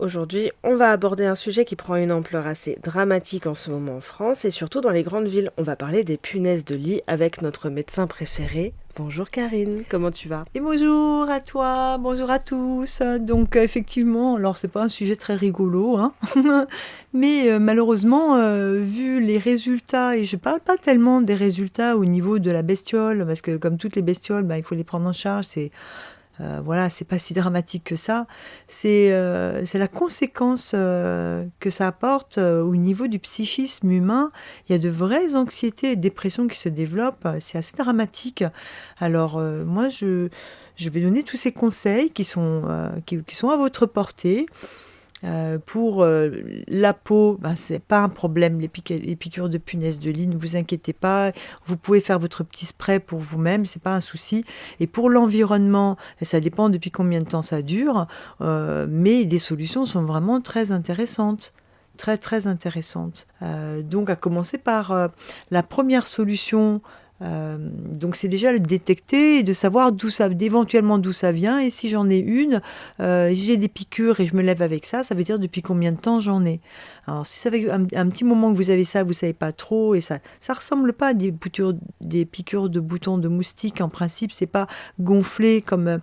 Aujourd'hui, on va aborder un sujet qui prend une ampleur assez dramatique en ce moment en France et surtout dans les grandes villes. On va parler des punaises de lit avec notre médecin préféré. Bonjour Karine, comment tu vas? Et bonjour à toi, bonjour à tous. Donc effectivement, alors c'est pas un sujet très rigolo, hein, mais malheureusement, vu les résultats, et je parle pas tellement des résultats au niveau de la bestiole, parce que comme toutes les bestioles, bah, il faut les prendre en charge. Voilà, c'est pas si dramatique que ça. C'est la conséquence que ça apporte au niveau du psychisme humain. Il y a de vraies anxiétés et dépressions qui se développent. C'est assez dramatique. Alors, moi, je vais donner tous ces conseils qui sont à votre portée. Pour la peau, ben, c'est pas un problème, les piqûres de punaises de lit, ne vous inquiétez pas. Vous pouvez faire votre petit spray pour vous-même, c'est pas un souci. Et pour l'environnement, ça dépend depuis combien de temps ça dure, mais les solutions sont vraiment très intéressantes. Très très intéressantes. Donc à commencer par la première solution. Donc c'est déjà le détecter et de savoir éventuellement d'où ça vient. Et si j'en ai une, j'ai des piqûres et je me lève avec ça, ça veut dire depuis combien de temps j'en ai. Alors si ça fait un petit moment que vous avez ça, vous savez pas trop, et ça ressemble pas à des piqûres de boutons de moustique. En principe, c'est pas gonflé comme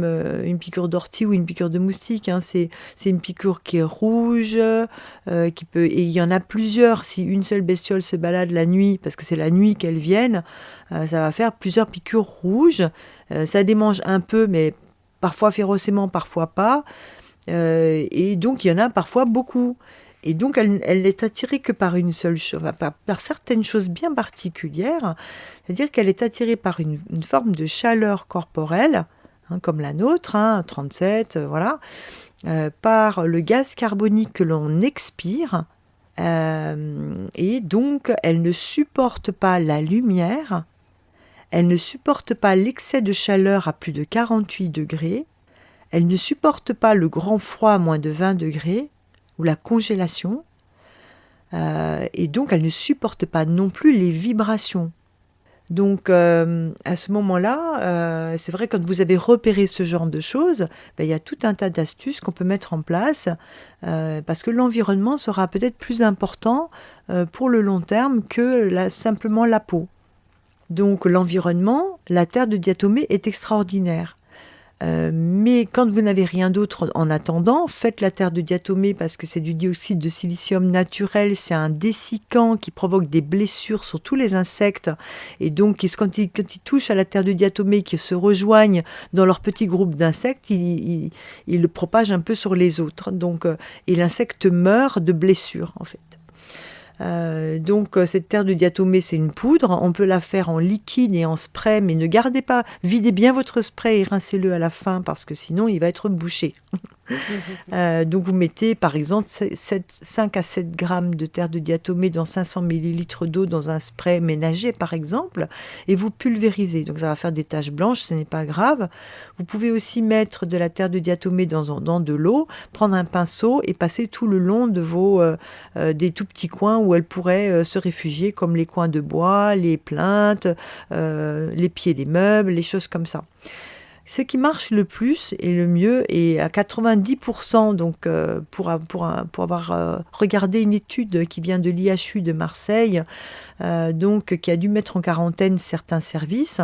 une piqûre d'ortie ou une piqûre de moustique. Hein. C'est une piqûre qui est rouge, et il y en a plusieurs. Si une seule bestiole se balade la nuit, parce que c'est la nuit qu'elles viennent, ça va faire plusieurs piqûres rouges. Ça démange un peu, mais parfois férocement, parfois pas. Et donc, il y en a parfois beaucoup. Et donc, elle n'est attirée que par une seule chose, enfin, par certaines choses bien particulières. C'est-à-dire qu'elle est attirée par une forme de chaleur corporelle, hein, comme la nôtre, hein, 37, voilà, par le gaz carbonique que l'on expire. Et donc, elle ne supporte pas la lumière, elle ne supporte pas l'excès de chaleur à plus de 48 degrés, elle ne supporte pas le grand froid à moins de 20 degrés, ou la congélation, et donc elle ne supporte pas non plus les vibrations. Donc à ce moment-là, c'est vrai quand vous avez repéré ce genre de choses, ben, il y a tout un tas d'astuces qu'on peut mettre en place parce que l'environnement sera peut-être plus important pour le long terme que simplement la peau. Donc l'environnement, la terre de diatomée est extraordinaire. Mais quand vous n'avez rien d'autre en attendant, faites la terre de diatomée parce que c'est du dioxyde de silicium naturel, c'est un dessicant qui provoque des blessures sur tous les insectes. Et donc, quand ils touchent à la terre de diatomée, qui se rejoignent dans leur petit groupe d'insectes, ils le propagent un peu sur les autres. Donc, et l'insecte meurt de blessures, en fait. Donc cette terre de diatomée, c'est une poudre. On peut la faire en liquide et en spray, mais ne gardez pas, videz bien votre spray et rincez-le à la fin parce que sinon il va être bouché. Donc vous mettez par exemple 5 à 7 grammes de terre de diatomée dans 500 millilitres d'eau dans un spray ménager par exemple, et vous pulvérisez. Donc ça va faire des taches blanches, ce n'est pas grave. Vous pouvez aussi mettre de la terre de diatomée dans de l'eau, prendre un pinceau et passer tout le long de des tout petits coins où elle pourrait se réfugier, comme les coins de bois, les plinthes, les pieds des meubles, les choses comme ça. Ce qui marche le plus et le mieux, et à 90%, donc pour avoir regardé une étude qui vient de l'IHU de Marseille, donc qui a dû mettre en quarantaine certains services.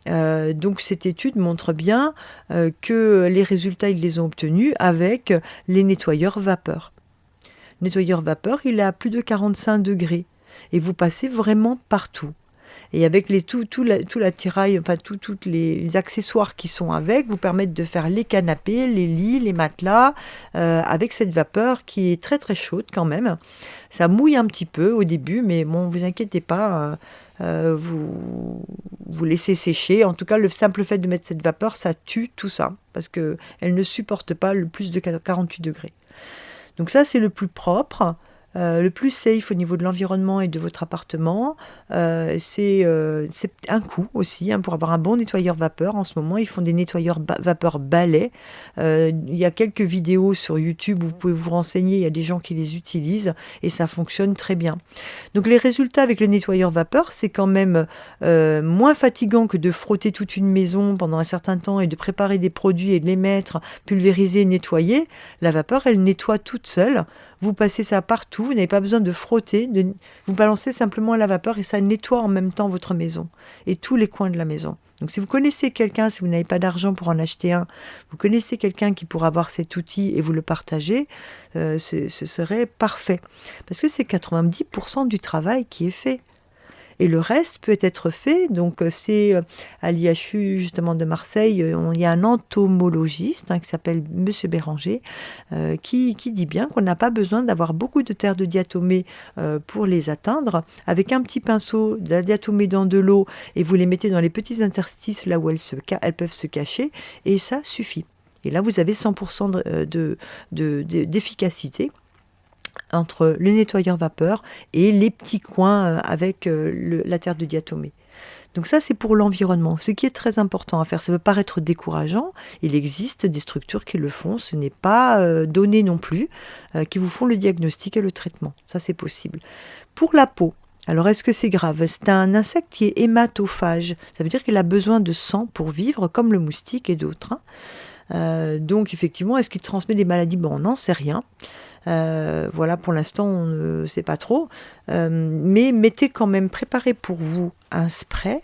Donc cette étude montre bien que les résultats, ils les ont obtenus avec les nettoyeurs vapeur. Le nettoyeur vapeur, il est à plus de 45 degrés et vous passez vraiment partout. Et avec tout l'attirail, enfin tous les accessoires qui sont avec, vous permettent de faire les canapés, les lits, les matelas, avec cette vapeur qui est très très chaude quand même. Ça mouille un petit peu au début, mais bon, vous inquiétez pas, vous laissez sécher. En tout cas, le simple fait de mettre cette vapeur, ça tue tout ça, parce qu'elle ne supporte pas le plus de 48 degrés. Donc ça, c'est le plus propre. Le plus safe au niveau de l'environnement et de votre appartement, c'est un coût aussi, hein, pour avoir un bon nettoyeur vapeur. En ce moment, ils font des nettoyeurs vapeur balai. Il y a quelques vidéos sur YouTube où vous pouvez vous renseigner. Il y a des gens qui les utilisent et ça fonctionne très bien. Donc les résultats avec le nettoyeur vapeur, c'est quand même moins fatigant que de frotter toute une maison pendant un certain temps et de préparer des produits et de les mettre, pulvériser, nettoyer. La vapeur, elle nettoie toute seule. Vous passez ça partout, vous n'avez pas besoin de frotter, vous balancez simplement à la vapeur et ça nettoie en même temps votre maison et tous les coins de la maison. Donc si vous connaissez quelqu'un, si vous n'avez pas d'argent pour en acheter un, vous connaissez quelqu'un qui pourra avoir cet outil et vous le partagez, ce serait parfait. Parce que c'est 90% du travail qui est fait. Et le reste peut être fait, donc c'est à l'IHU justement de Marseille, il y a un entomologiste qui s'appelle Monsieur Béranger, qui dit bien qu'on n'a pas besoin d'avoir beaucoup de terre de diatomée pour les atteindre. Avec un petit pinceau, de la diatomée dans de l'eau, et vous les mettez dans les petits interstices là où elles peuvent se cacher, et ça suffit. Et là, vous avez 100% d'efficacité entre le nettoyeur vapeur et les petits coins avec la terre de diatomée. Donc ça, c'est pour l'environnement. Ce qui est très important à faire, ça peut paraître décourageant. Il existe des structures qui le font. Ce n'est pas donné non plus, qui vous font le diagnostic et le traitement. Ça, c'est possible. Pour la peau, alors est-ce que c'est grave? C'est un insecte qui est hématophage. Ça veut dire qu'il a besoin de sang pour vivre, comme le moustique et d'autres. Donc effectivement, est-ce qu'il transmet des maladies? Bon, on n'en sait rien. Voilà, pour l'instant, on ne sait pas trop. Mais mettez quand même, préparez pour vous un spray,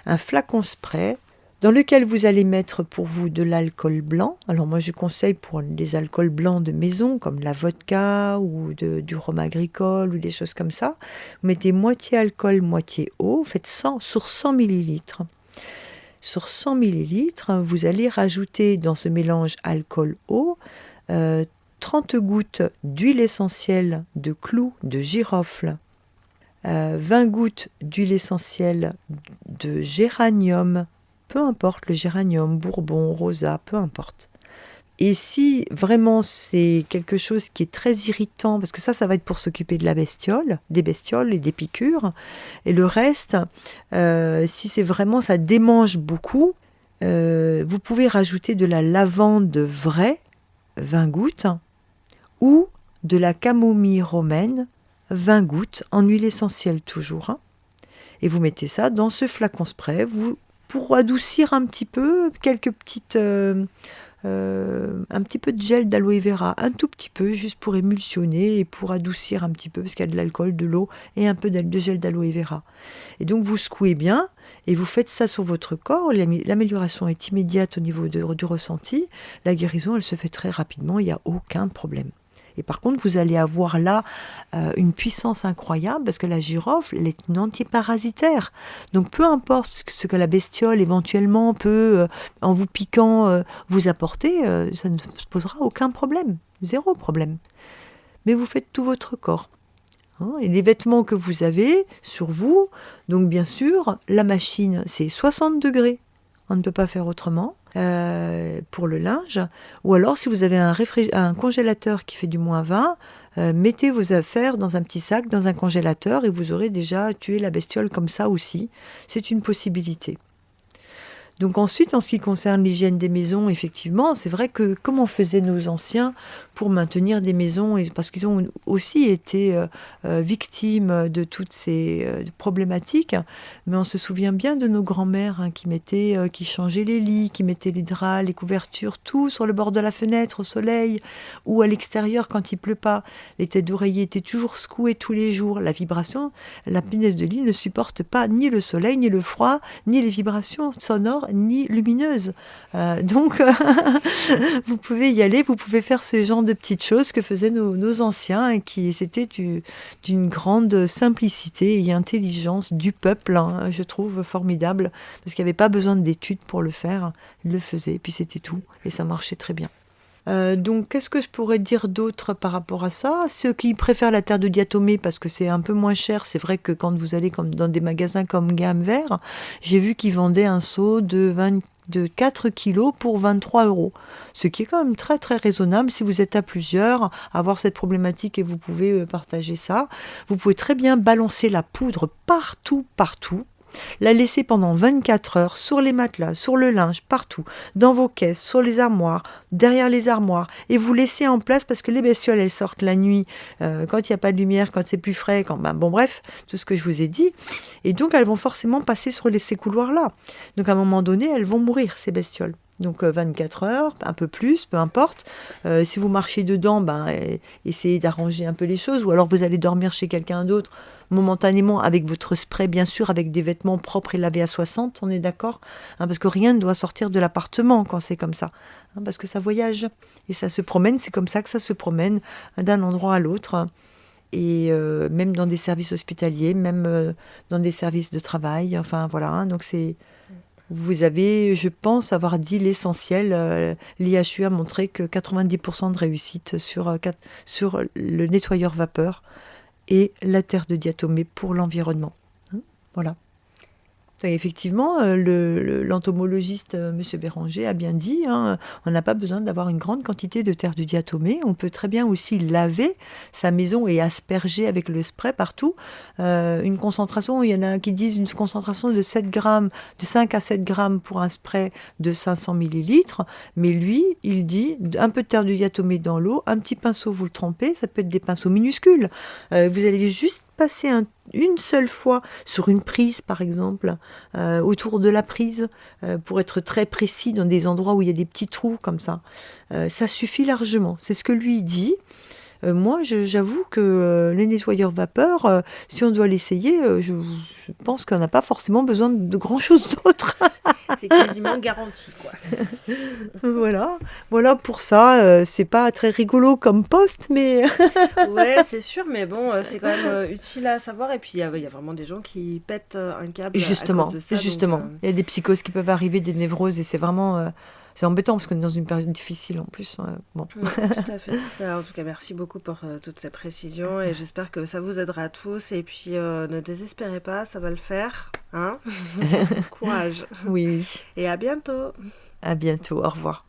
un flacon spray, dans lequel vous allez mettre pour vous de l'alcool blanc. Alors moi, je conseille pour des alcools blancs de maison, comme la vodka ou du rhum agricole ou des choses comme ça. Vous mettez moitié alcool, moitié eau. Vous faites 100 sur 100 millilitres. Sur 100 millilitres, vous allez rajouter dans ce mélange alcool-eau 30 gouttes d'huile essentielle de clou de girofle, 20 gouttes d'huile essentielle de géranium, peu importe le géranium, bourbon, rosa, peu importe. Et si vraiment c'est quelque chose qui est très irritant, parce que ça va être pour s'occuper de la bestiole, des bestioles et des piqûres, et le reste, si c'est vraiment ça démange beaucoup, vous pouvez rajouter de la lavande vraie, 20 gouttes, ou de la camomille romaine, 20 gouttes, en huile essentielle toujours. Et vous mettez ça dans ce flacon spray, pour adoucir un petit peu, quelques petites... un petit peu de gel d'aloe vera, un tout petit peu, juste pour émulsionner et pour adoucir un petit peu, parce qu'il y a de l'alcool, de l'eau et un peu de gel d'aloe vera. Et donc vous secouez bien et vous faites ça sur votre corps. L'amélioration est immédiate au niveau du ressenti. La guérison, elle se fait très rapidement, il n'y a aucun problème. Et par contre, vous allez avoir là une puissance incroyable parce que la girofle, elle est une antiparasitaire. Donc peu importe ce que la bestiole éventuellement peut, en vous piquant, vous apporter, ça ne se posera aucun problème, zéro problème. Mais vous faites tout votre corps. Et les vêtements que vous avez sur vous, donc bien sûr, la machine, c'est 60 degrés. On ne peut pas faire autrement. Pour le linge, ou alors si vous avez un congélateur qui fait du -20, mettez vos affaires dans un petit sac, dans un congélateur, et vous aurez déjà tué la bestiole comme ça aussi. C'est une possibilité. Donc ensuite, en ce qui concerne l'hygiène des maisons, effectivement, c'est vrai que comment faisaient nos anciens pour maintenir des maisons, parce qu'ils ont aussi été victimes de toutes ces problématiques, mais on se souvient bien de nos grands-mères qui changeaient les lits, qui mettaient les draps, les couvertures, tout sur le bord de la fenêtre, au soleil, ou à l'extérieur quand il pleut pas. Les têtes d'oreiller étaient toujours secouées tous les jours. La vibration, la punaise de lit ne supporte pas ni le soleil, ni le froid, ni les vibrations sonores, ni lumineuse. Donc, vous pouvez y aller, vous pouvez faire ce genre de petites choses que faisaient nos anciens, et qui c'était d'une grande simplicité et intelligence du peuple, je trouve formidable, parce qu'il n'y avait pas besoin d'études pour le faire, ils le faisaient, et puis c'était tout, et ça marchait très bien. Donc, qu'est-ce que je pourrais dire d'autre par rapport à ça? Ceux qui préfèrent la terre de diatomée parce que c'est un peu moins cher, c'est vrai que quand vous allez dans des magasins comme Gamme Vert, j'ai vu qu'ils vendaient un seau de de 4 kilos pour 23 €. Ce qui est quand même très très raisonnable si vous êtes à plusieurs, avoir cette problématique et vous pouvez partager ça. Vous pouvez très bien balancer la poudre partout, la laisser pendant 24 heures sur les matelas, sur le linge, partout, dans vos caisses, sur les armoires, derrière les armoires, et vous laissez en place parce que les bestioles, elles sortent la nuit, quand il n'y a pas de lumière, quand c'est plus frais, bon bref, tout ce que je vous ai dit, et donc elles vont forcément passer sur ces couloirs-là. Donc à un moment donné, elles vont mourir, ces bestioles. Donc 24 heures, un peu plus, peu importe. Si vous marchez dedans, essayez d'arranger un peu les choses, ou alors vous allez dormir chez quelqu'un d'autre, momentanément avec votre spray, bien sûr, avec des vêtements propres et lavés à 60, on est d'accord, parce que rien ne doit sortir de l'appartement quand c'est comme ça, parce que ça voyage et ça se promène, c'est comme ça que ça se promène d'un endroit à l'autre, et même dans des services hospitaliers, même dans des services de travail, enfin voilà, donc c'est... Vous avez, je pense, avoir dit l'essentiel. L'IHU a montré que 90% de réussite sur le nettoyeur vapeur et la terre de diatomée pour l'environnement. Voilà. Et effectivement, l'entomologiste M. Béranger a bien dit, on n'a pas besoin d'avoir une grande quantité de terre de diatomée. On peut très bien aussi laver sa maison et asperger avec le spray partout. Une concentration, il y en a qui disent une concentration de 7 grammes, de 5 à 7 grammes pour un spray de 500 millilitres. Mais lui, il dit un peu de terre de diatomée dans l'eau, un petit pinceau, vous le trempez, ça peut être des pinceaux minuscules. Vous allez juste passer une seule fois sur une prise, par exemple, autour de la prise, pour être très précis dans des endroits où il y a des petits trous comme ça. Ça suffit largement. C'est ce que lui dit. Moi, j'avoue que les nettoyeurs vapeur, si on doit l'essayer, je pense qu'on n'a pas forcément besoin de grand-chose d'autre. C'est quasiment garanti, quoi. Voilà pour ça. C'est pas très rigolo comme poste, mais... Ouais, c'est sûr, mais bon, c'est quand même utile à savoir. Et puis, il y a vraiment des gens qui pètent un câble à cause de ça. Justement. Donc, il y a des psychoses qui peuvent arriver, des névroses, et c'est vraiment... c'est embêtant parce qu'on est dans une période difficile en plus. Bon. Ouais, tout à fait. En tout cas, merci beaucoup pour toutes ces précisions et j'espère que ça vous aidera tous. Et puis, ne désespérez pas, ça va le faire. Courage. Oui. Et à bientôt. À bientôt. Au revoir.